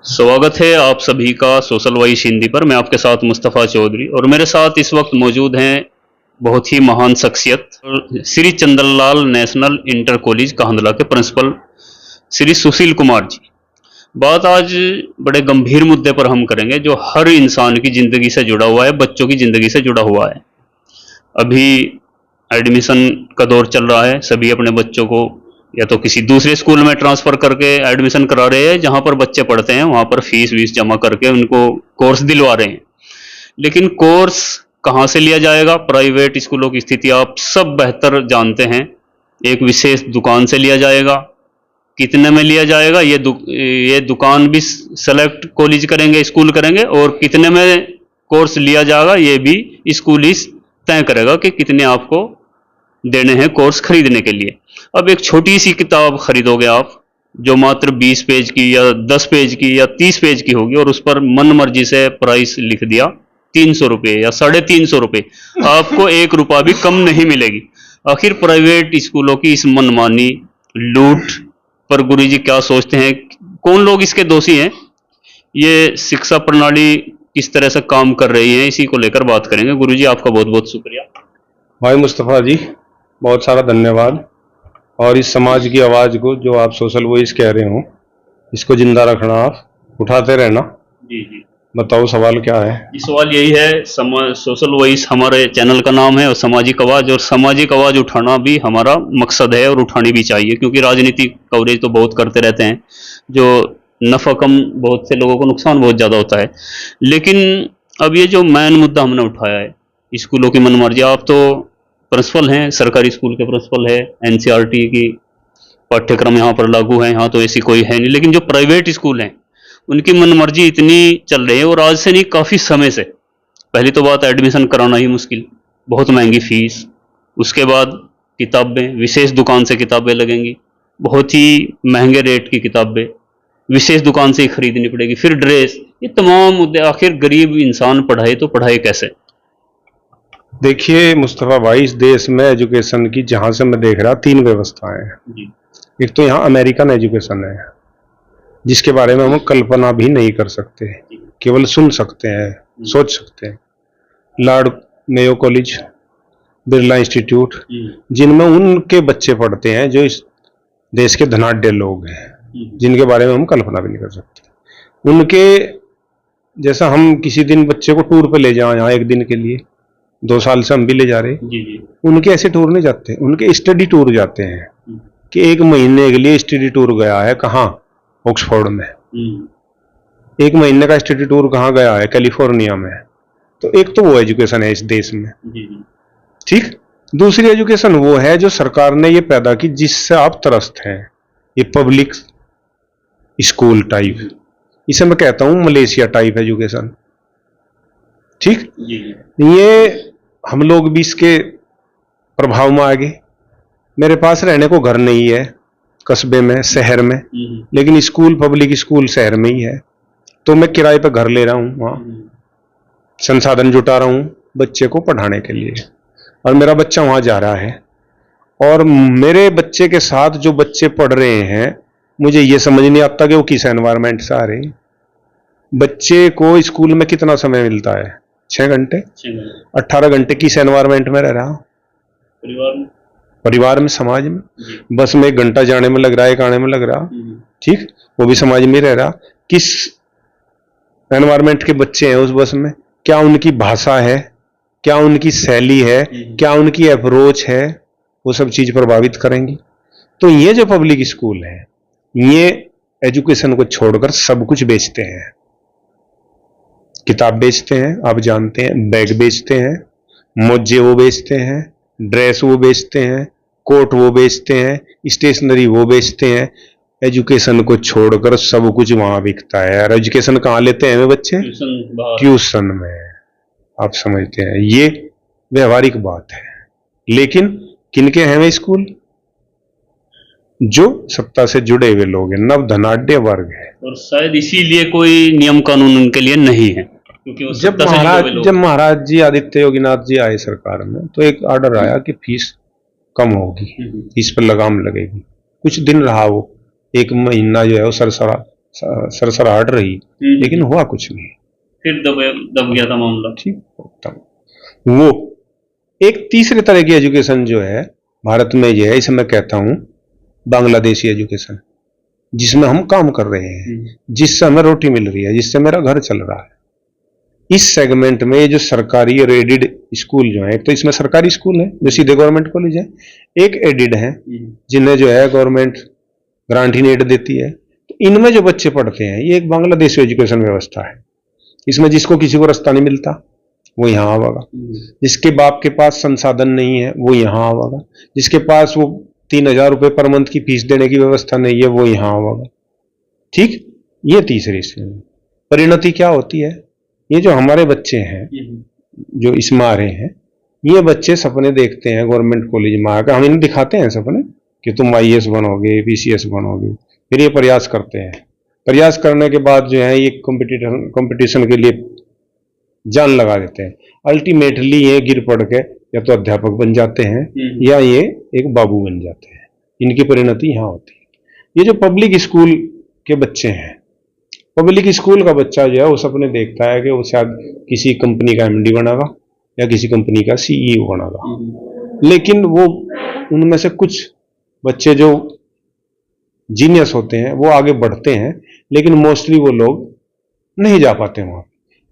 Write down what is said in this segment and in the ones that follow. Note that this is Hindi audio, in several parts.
स्वागत है आप सभी का सोशल वॉइस हिंदी पर। मैं आपके साथ मुस्तफ़ा चौधरी और मेरे साथ इस वक्त मौजूद हैं बहुत ही महान शख्सियत Shri Chandralal national inter college Kahandla के प्रिंसिपल श्री सुशील कुमार जी। बात आज बड़े गंभीर मुद्दे पर हम करेंगे जो हर इंसान की ज़िंदगी से जुड़ा हुआ है, बच्चों की ज़िंदगी से जुड़ा हुआ है। अभी एडमिशन का दौर चल रहा है, सभी अपने बच्चों को या तो किसी दूसरे स्कूल में ट्रांसफ़र करके एडमिशन करा रहे हैं, जहाँ पर बच्चे पढ़ते हैं वहाँ पर फीस वीस जमा करके उनको कोर्स दिलवा रहे हैं। लेकिन कोर्स कहाँ से लिया जाएगा? प्राइवेट स्कूलों की स्थिति आप सब बेहतर जानते हैं। एक विशेष दुकान से लिया जाएगा। कितने में लिया जाएगा ये दुकान भी सेलेक्ट कॉलेज करेंगे, स्कूल करेंगे, और कितने में कोर्स लिया जाएगा ये भी स्कूल ही तय करेगा कि कितने आपको देने हैं कोर्स खरीदने के लिए। अब एक छोटी सी किताब खरीदोगे आप जो मात्र 20 पेज की या 10 पेज की या 30 पेज की होगी और उस पर मन मर्जी से प्राइस लिख दिया 300 रुपये या 350 रुपये, आपको 1 रुपया भी कम नहीं मिलेगी। आखिर प्राइवेट स्कूलों की इस मनमानी लूट पर गुरुजी क्या सोचते हैं? कौन लोग इसके दोषी हैं? ये शिक्षा प्रणाली किस तरह से काम कर रही है, इसी को लेकर बात करेंगे। गुरुजी आपका बहुत बहुत शुक्रिया। भाई मुस्तफ़ा जी, बहुत सारा धन्यवाद। और इस समाज की आवाज़ को जो आप सोशल वॉइस कह रहे हो, इसको जिंदा रखना, आप उठाते रहना। जी जी, बताओ सवाल क्या है? ये सवाल यही है, सोशल वॉइस हमारे चैनल का नाम है और सामाजिक आवाज़, और सामाजिक आवाज़ उठाना भी हमारा मकसद है और उठानी भी चाहिए, क्योंकि राजनीतिक कवरेज तो बहुत करते रहते हैं जो नफ़ा कम, बहुत से लोगों को नुकसान बहुत ज़्यादा होता है। लेकिन अब ये जो मेन मुद्दा हमने उठाया है स्कूलों की मनमर्जी, आप तो प्रिंसिपल हैं, सरकारी स्कूल के प्रिंसिपल है, एनसीईआरटी की पाठ्यक्रम यहाँ पर लागू है, यहाँ तो ऐसी कोई है नहीं। लेकिन जो प्राइवेट स्कूल हैं उनकी मनमर्जी इतनी चल रही है, और आज से नहीं काफ़ी समय से। पहली तो बात एडमिशन कराना ही मुश्किल, बहुत महंगी फीस, उसके बाद किताबें विशेष दुकान से किताबें लगेंगी, बहुत ही महंगे रेट की किताबें विशेष दुकान से ही खरीदनी पड़ेगी, फिर ड्रेस, ये तमाम मुद्दे। आखिर गरीब इंसान पढ़ाए तो पढ़ाए कैसे? देखिए मुस्तफ़ा भाई, इस देश में एजुकेशन की जहाँ से मैं देख रहा 3 व्यवस्थाएं हैं। जी एक तो यहाँ अमेरिकन एजुकेशन है, जिसके बारे में हम कल्पना भी नहीं कर सकते, केवल सुन सकते हैं, सोच सकते हैं। Lord Mayo college, Birla institute, जिनमें उनके बच्चे पढ़ते हैं जो इस देश के धनाढ्य लोग हैं, जिनके बारे में हम कल्पना भी नहीं कर सकते। उनके जैसा हम किसी दिन बच्चे को टूर पे ले जाएं, यहाँ 1 दिन के लिए, 2 साल से हम भी ले जा रहे हैं। जी जी, उनके ऐसे टूर नहीं जाते, उनके स्टडी टूर जाते हैं कि 1 महीने के लिए स्टडी टूर गया है। कहाँ? ऑक्सफोर्ड में। 1 महीने का स्टडी टूर कहाँ गया है? कैलिफोर्निया में। तो एक तो वो एजुकेशन है इस देश में, ठीक। दूसरी एजुकेशन वो है जो सरकार ने ये पैदा की, जिससे आप त्रस्त हैं, ये पब्लिक स्कूल टाइप, इसे मैं कहता हूं मलेशिया टाइप एजुकेशन, ठीक। ये हम लोग भी इसके प्रभाव में आ गए। मेरे पास रहने को घर नहीं है कस्बे में, शहर में, लेकिन स्कूल, पब्लिक स्कूल शहर में ही है, तो मैं किराए पे घर ले रहा हूँ, वहाँ संसाधन जुटा रहा हूँ बच्चे को पढ़ाने के लिए, और मेरा बच्चा वहाँ जा रहा है। और मेरे बच्चे के साथ जो बच्चे पढ़ रहे हैं, मुझे ये समझ नहीं आता कि वो किस एनवायरनमेंट से आ रहे हैं। बच्चे को स्कूल में कितना समय मिलता है? 6 घंटे। 18 घंटे किस एनवायरनमेंट में रह रहा? परिवार में, समाज में। बस में 1 घंटा जाने में लग रहा है, 1 आने में लग रहा, ठीक, वो भी समाज में रह रहा। किस एनवायरनमेंट के बच्चे हैं उस बस में? क्या उनकी भाषा है, क्या उनकी शैली है, क्या उनकी अप्रोच है, वो सब चीज प्रभावित करेंगी। तो ये जो पब्लिक स्कूल है, ये एजुकेशन को छोड़कर सब कुछ बेचते हैं। किताब बेचते हैं, आप जानते हैं, बैग बेचते हैं, मोजे वो बेचते हैं, ड्रेस वो बेचते हैं, कोट वो बेचते हैं, स्टेशनरी वो बेचते हैं। एजुकेशन को छोड़कर सब कुछ वहां बिकता है। और एजुकेशन कहाँ लेते हैं वे बच्चे? ट्यूशन में। आप समझते हैं, ये व्यवहारिक बात है। लेकिन किनके हैं वे स्कूल? जो सत्ता से जुड़े हुए लोग हैं, नव धनाढ्य वर्ग है। और शायद इसीलिए कोई नियम कानून उनके लिए नहीं है, क्योंकि जब महाराज जी आदित्य योगीनाथ जी आए सरकार में, तो एक ऑर्डर आया कि फीस कम होगी, फीस पर लगाम लगेगी। कुछ दिन रहा वो, 1 महीना जो है वो सरसरा, सरसराहट रही, लेकिन हुआ कुछ नहीं। फिर दब गया था मामला। ठीक, वो एक तीसरे तरह की एजुकेशन जो है भारत में ये है, इसे मैं कहता हूं बांग्लादेशी एजुकेशन, जिसमें हम काम कर रहे हैं, जिससे हमें रोटी मिल रही है, जिससे मेरा घर चल रहा है। इस सेगमेंट में ये जो सरकारी और एडिड स्कूल जो है, एक तो इसमें सरकारी स्कूल है जो सीधे गवर्नमेंट कॉलेज है, एक एडिड है जिन्हें जो है गवर्नमेंट ग्रांट इन एड देती है। तो इनमें जो बच्चे पढ़ते हैं ये एक बांग्लादेशी एजुकेशन व्यवस्था है। इसमें जिसको किसी को रास्ता नहीं मिलता वो यहाँ आवेगा, जिसके बाप के पास संसाधन नहीं है वो यहाँ आवेगा, जिसके पास वो 3,000 रुपये पर मंथ की फीस देने की व्यवस्था नहीं है वो यहाँ आवेगा। ठीक, ये तीसरी से परिणति क्या होती है, ये जो हमारे बच्चे हैं जो इसमें आ रहे हैं, ये बच्चे सपने देखते हैं गवर्नमेंट कॉलेज में आकर, हम इन्हें दिखाते हैं सपने कि तुम IAS बनोगे, PCS बनोगे, फिर ये प्रयास करते हैं। प्रयास करने के बाद जो है ये कंपटीशन के लिए जान लगा देते हैं। अल्टीमेटली ये गिर पड़ के या तो अध्यापक बन जाते हैं या ये एक बाबू बन जाते हैं। इनकी परिणति यहाँ होती है। ये जो पब्लिक स्कूल के बच्चे हैं, पब्लिक स्कूल का बच्चा जो है वो सपने देखता है कि वो शायद किसी कंपनी का MD बनेगा या किसी कंपनी का CEO बनेगा, लेकिन वो उनमें से कुछ बच्चे जो जीनियस होते हैं वो आगे बढ़ते हैं, लेकिन मोस्टली वो लोग नहीं जा पाते वहां।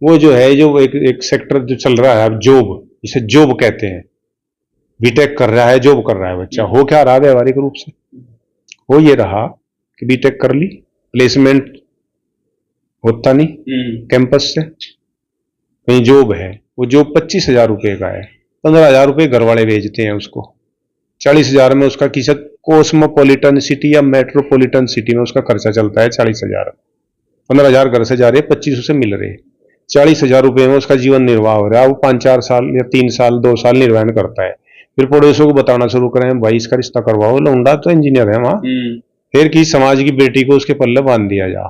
वो जो है जो एक सेक्टर जो चल रहा है अब जॉब, इसे जॉब कहते हैं, बीटेक कर रहा है, जॉब कर रहा है बच्चा, हो क्या रहा व्यवहारिक रूप से, हो ये रहा कि बीटेक कर ली, प्लेसमेंट होता नहीं कैंपस से, कहीं जॉब है, वो जॉब 25,000 रुपये का है, 15,000 रुपये घर वाले भेजते हैं उसको, 40,000 में उसका किसी कोस्मोपॉलिटन सिटी या मेट्रोपॉलिटन सिटी में उसका खर्चा चलता है 40,000। 15,000 घर से जा रहे, 25 से मिल रहे, 40,000 रुपये में उसका जीवन निर्वाह हो रहा है। वो 5-4 साल या 3 साल 2 साल निर्वाहन करता है, फिर पड़ोसियों को बताना शुरू करें भाई इसका रिश्ता करवाओ, लौंडा तो इंजीनियर है वहां, फिर किसी समाज की बेटी को उसके पल्ले बांध दिया जा।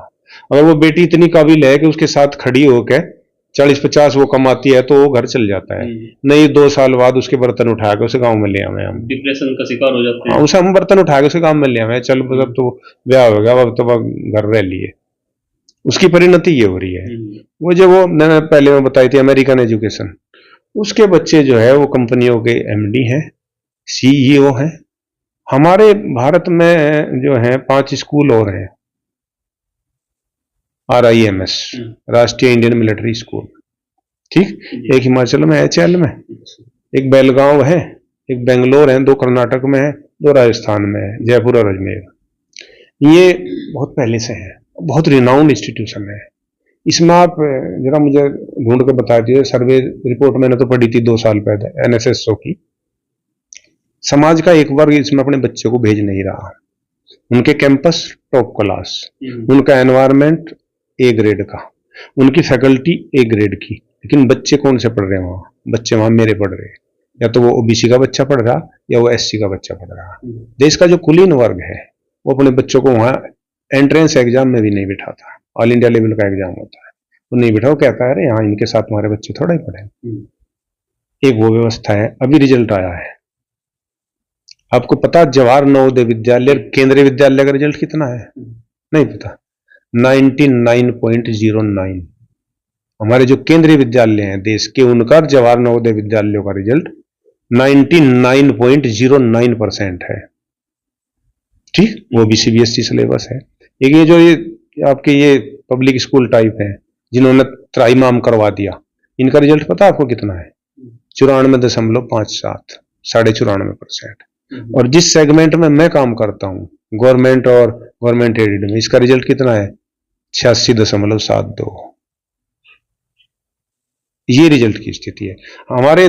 अगर वो बेटी इतनी काबिल है कि उसके साथ खड़ी होकर 40-50 वो कमाती है तो वो घर चल जाता है, नहीं 2 साल बाद उसके बर्तन उठा के उसे गांव में ले आवे, हम डिप्रेशन का शिकार हो जाते हैं। उसे हम बर्तन उठा के उसे गांव में ले आवे, चल अब तो ब्याह हो गया, अब तो घर रह लिए, उसकी परिणति ये हो रही है। वो जो वो मैंने पहले में बताई थी अमेरिकन एजुकेशन, उसके बच्चे जो है वो कंपनियों के MD हैं, CEO हैं। हमारे भारत में जो है 5 स्कूल और हैं, RIMS राष्ट्रीय इंडियन मिलिट्री स्कूल, ठीक, एक हिमाचल में HL में, एक बेलगांव है, एक बेंगलोर है, 2 कर्नाटक में है, 2 राजस्थान में है, जयपुर और अजमेर। ये बहुत पहले से है, बहुत रिनाउंड इंस्टीट्यूशन है। इसमें आप जरा मुझे ढूंढ के बता दीजिए, सर्वे रिपोर्ट मैंने तो पढ़ी थी 2 साल पहले NSSO की। समाज का एक वर्ग इसमें अपने बच्चे को भेज नहीं रहा, उनके कैंपस टॉप क्लास, उनका एनवायरनमेंट A ग्रेड का, उनकी फैकल्टी A ग्रेड की, लेकिन बच्चे कौन से पढ़ रहे हैं वहां, बच्चे वहां मेरे पढ़ रहे हैं, या तो वो OBC का बच्चा पढ़ रहा या वो SC का बच्चा पढ़ रहा। देश का जो कुलीन वर्ग है वो अपने बच्चों को वहां एंट्रेंस एग्जाम में भी नहीं बिठाता, ऑल इंडिया लेवल का एग्जाम होता है, वो नहीं बिठा, वो कहता है यहाँ इनके साथ हमारे बच्चे थोड़ा ही पढ़े। एक वो व्यवस्था है। अभी रिजल्ट आया है, आपको पता जवाहर नवोदय विद्यालय केंद्रीय विद्यालय का रिजल्ट कितना है? नहीं पता, 99.09। हमारे जो केंद्रीय विद्यालय हैं देश के, उनका जवाहर नवोदय विद्यालयों का रिजल्ट 99.09% है, ठीक, वो भी CBSE सिलेबस है। एक ये जो ये आपके ये पब्लिक स्कूल टाइप है जिन्होंने त्राईमाम करवा दिया, इनका रिजल्ट पता आपको कितना है? 94.57, 94.5%। और जिस सेगमेंट में मैं काम करता हूं, गवर्नमेंट और गवर्नमेंट एडेड में, इसका रिजल्ट कितना है? 86.72। ये रिजल्ट की स्थिति है हमारे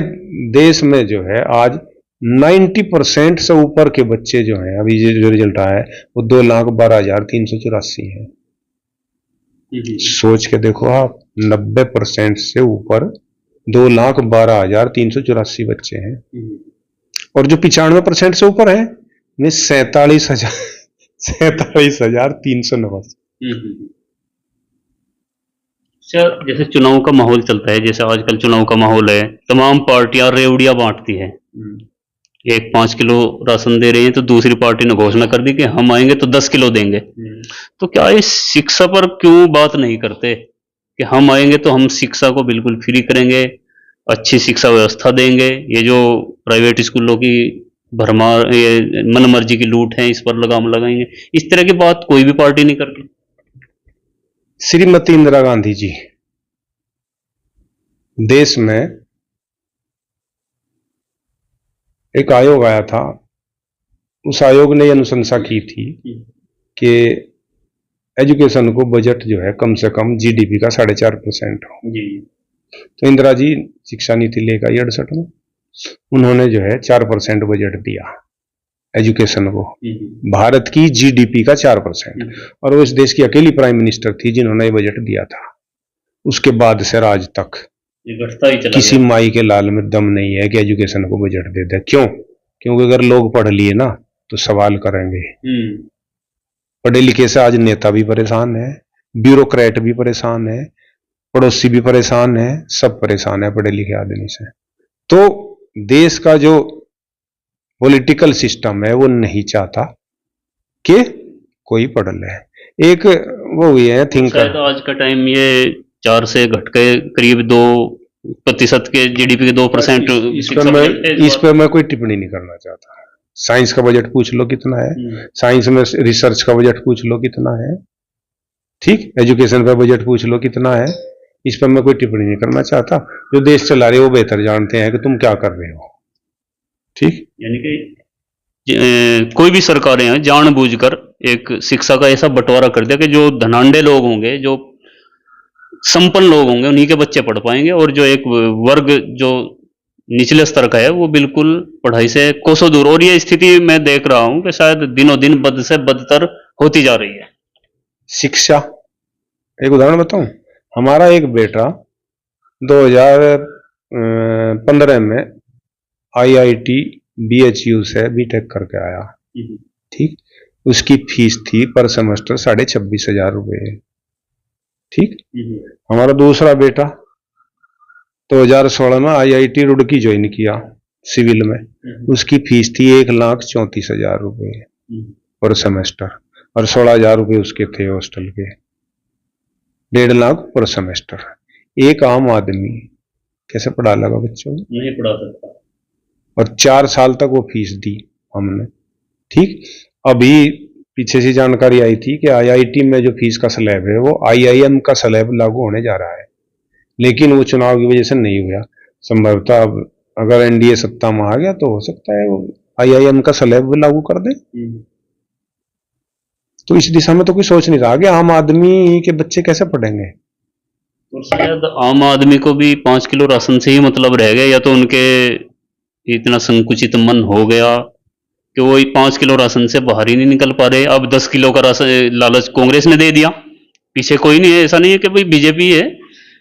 देश में। जो है आज 90% से ऊपर के बच्चे जो हैं, अभी जो रिजल्ट आया है वो 2,12,384 है। सोच के देखो आप, 90% से ऊपर 2,12,384 बच्चे हैं, और जो 95% से ऊपर है में 47,389। सर, जैसे चुनाव का माहौल चलता है, जैसे आजकल चुनाव का माहौल है, तमाम पार्टियां रेवड़ियां बांटती हैं, एक 5 किलो राशन दे रहे हैं तो दूसरी पार्टी ने घोषणा कर दी कि हम आएंगे तो 10 किलो देंगे। तो क्या इस शिक्षा पर क्यों बात नहीं करते कि हम आएंगे तो हम शिक्षा को बिल्कुल फ्री करेंगे, अच्छी शिक्षा व्यवस्था देंगे, ये जो प्राइवेट स्कूलों की भरमार, ये मनमर्जी की लूट है, इस पर लगाम लगाएंगे। इस तरह की बात कोई भी पार्टी नहीं करती। श्रीमती इंदिरा गांधी जी देश में एक आयोग आया था, उस आयोग ने अनुशंसा की थी कि एजुकेशन को बजट जो है कम से कम जीडीपी का 4.5% हो। तो इंदिरा जी शिक्षा नीति लेकर आई 68 में, उन्होंने जो है 4% बजट दिया एजुकेशन को, भारत की जीडीपी का 4%। और वो इस देश की अकेली प्राइम मिनिस्टर थी जिन्होंने ये बजट दिया था। उसके बाद से आज तक किसी माई के लाल में दम नहीं है कि एजुकेशन को बजट दे दे। क्यों? क्योंकि अगर लोग पढ़ लिए ना तो सवाल करेंगे। पढ़े लिखे से आज नेता भी परेशान है, ब्यूरोक्रेट भी परेशान है, पड़ोसी भी परेशान है, सब परेशान है पढ़े लिखे आदमी से। तो देश का जो पॉलिटिकल सिस्टम है वो नहीं चाहता कि कोई पढ़ ले। एक वो हुई है थिंकर, तो आज का टाइम ये 4 से घट के करीब 2% के जीडीपी के 2%। इस पर मैं कोई टिप्पणी नहीं करना चाहता। साइंस का बजट पूछ लो कितना है, साइंस में रिसर्च का बजट पूछ लो कितना है, ठीक, एजुकेशन का बजट पूछ लो कितना है, इस पर मैं कोई टिप्पणी नहीं करना चाहता। जो देश चला रहे वो बेहतर जानते हैं कि तुम क्या कर रहे हो, ठीक। यानी कि कोई भी सरकारें हैं जानबूझकर एक शिक्षा का ऐसा बंटवारा कर दिया कि जो धनाढ़ लोग होंगे, जो संपन्न लोग होंगे, उन्हीं के बच्चे पढ़ पाएंगे, और जो एक वर्ग जो निचले स्तर का है वो बिल्कुल पढ़ाई से कोसों दूर। और ये स्थिति मैं देख रहा हूं कि शायद दिनों दिन बद से बदतर होती जा रही है। शिक्षा, एक उदाहरण बताऊं, हमारा एक बेटा 2015 में आईआईटी बीएचयू से बीटेक करके आया, ठीक। उसकी फीस थी पर सेमेस्टर 26,500 रुपये, ठीक। हमारा दूसरा बेटा 2016 में आईआईटी रुड़की ज्वाइन किया सिविल में, उसकी फीस थी 1,34,000 रुपये पर सेमेस्टर, और 16,000 रुपये उसके थे हॉस्टल के, 1.5 लाख पर सेमेस्टर। एक आम आदमी कैसे पढ़ा लगा बच्चों को? नहीं पढ़ा सकता। और 4 साल तक वो फीस दी हमने, ठीक। अभी पीछे से जानकारी आई थी कि आईआईटी में जो फीस का स्लैब है वो आईआईएम का स्लैब लागू होने जा रहा है, लेकिन वो चुनाव की वजह से नहीं हुआ। संभवतः अगर एनडीए सत्ता में आ गया तो हो सकता है वो आईआईएम का स्लैब लागू कर दे। तो इस दिशा में तो कोई सोच नहीं रहा कि आम आदमी के बच्चे कैसे पढ़ेंगे। और शायद आम आदमी को भी 5 किलो राशन से ही मतलब रह गया, या तो उनके इतना संकुचित मन हो गया कि वो 5 किलो राशन से बाहर ही नहीं निकल पा रहे। अब 10 किलो का राशन लालच कांग्रेस ने दे दिया, पीछे कोई नहीं है, ऐसा नहीं है कि भाई बीजेपी है,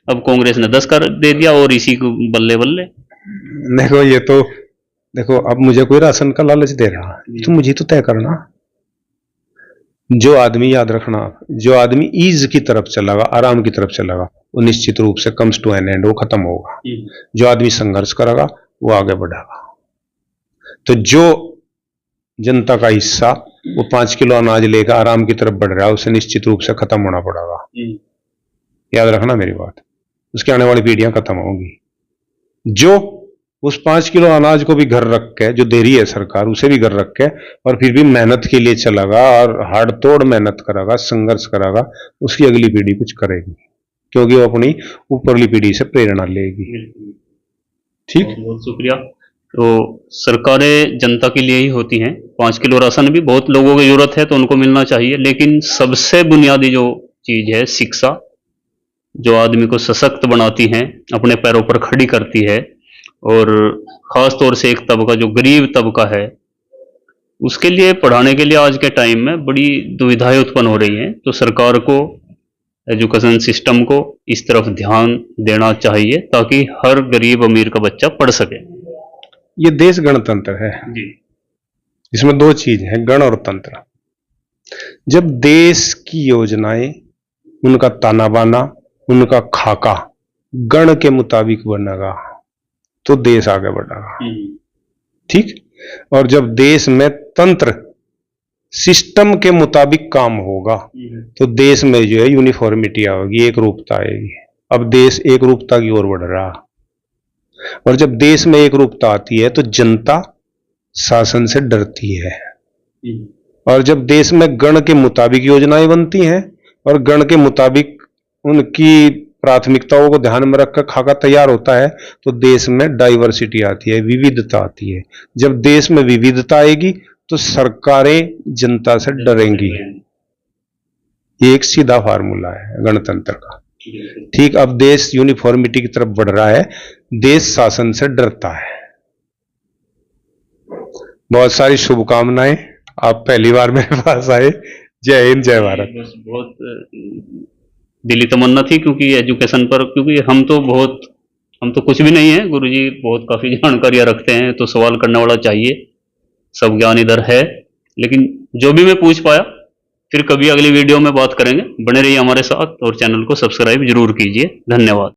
अब कांग्रेस ने 10 कर दे दिया और इसी को बल्ले बल्ले। देखो ये तो देखो, अब मुझे कोई राशन का लालच दे रहा है तो मुझे तो तय करना। जो आदमी, याद रखना, जो आदमी ईज की तरफ चलेगा, आराम की तरफ चलेगा, वो निश्चित रूप से कम्स टू एन एंड, वो खत्म होगा। जो आदमी संघर्ष करेगा वो आगे बढ़ेगा। तो जो जनता का हिस्सा वो 5 किलो अनाज लेकर आराम की तरफ बढ़ रहा है, उसे निश्चित रूप से खत्म होना पड़ेगा। याद रखना मेरी बात, उसकी आने वाली पीढ़ियां खत्म होंगी। जो उस 5 किलो अनाज को भी घर रख के, जो दे रही है सरकार, उसे भी घर रख के और फिर भी मेहनत के लिए चलेगा और हाड़ तोड़ मेहनत करेगा, संघर्ष करेगा, उसकी अगली पीढ़ी कुछ करेगी, क्योंकि वो अपनी ऊपरली पीढ़ी से प्रेरणा लेगी। ठीक, बहुत शुक्रिया। तो सरकारें जनता के लिए ही होती हैं। 5 किलो राशन भी बहुत लोगों की जरूरत है तो उनको मिलना चाहिए, लेकिन सबसे बुनियादी जो चीज है शिक्षा, जो आदमी को सशक्त बनाती है, अपने पैरों पर खड़ी करती है, और खास तौर से एक तबका जो गरीब तबका है उसके लिए पढ़ाने के लिए आज के टाइम में बड़ी दुविधाएं उत्पन्न हो रही हैं। तो सरकार को, एजुकेशन सिस्टम को इस तरफ ध्यान देना चाहिए ताकि हर गरीब अमीर का बच्चा पढ़ सके। ये देश गणतंत्र है जी, इसमें 2 चीज है, गण और तंत्र। जब देश की योजनाएं, उनका ताना बाना, उनका खाका गण के मुताबिक बनेगा तो देश आगे बढ़ेगा। ठीक, और जब देश में तंत्र सिस्टम के मुताबिक काम होगा तो देश में जो है यूनिफॉर्मिटी आएगी, एक रूपता आएगी। अब देश एक रूपता की ओर बढ़ रहा, और जब देश में एक रूपता आती है तो जनता शासन से डरती है। और जब देश में गण के मुताबिक योजनाएं बनती हैं और गण के मुताबिक उनकी प्राथमिकताओं को ध्यान में रखकर खाका तैयार होता है तो देश में डाइवर्सिटी आती है, विविधता आती है। जब देश में विविधता आएगी तो सरकारें जनता से डरेंगी। ये एक सीधा फार्मूला है गणतंत्र का। ठीक, अब देश यूनिफॉर्मिटी की तरफ बढ़ रहा है, देश शासन से डरता है। बहुत सारी शुभकामनाएं, आप पहली बार मेरे पास आए। जय हिंद, जय भारत। बस बहुत दिली तमन्ना थी, क्योंकि एजुकेशन पर, क्योंकि हम तो कुछ भी नहीं है, गुरुजी बहुत काफी जानकारियां रखते हैं, तो सवाल करने वाला चाहिए, सब ज्ञान इधर है। लेकिन जो भी मैं पूछ पाया, फिर कभी अगली वीडियो में बात करेंगे। बने रहिए हमारे साथ और चैनल को सब्सक्राइब जरूर कीजिए। धन्यवाद।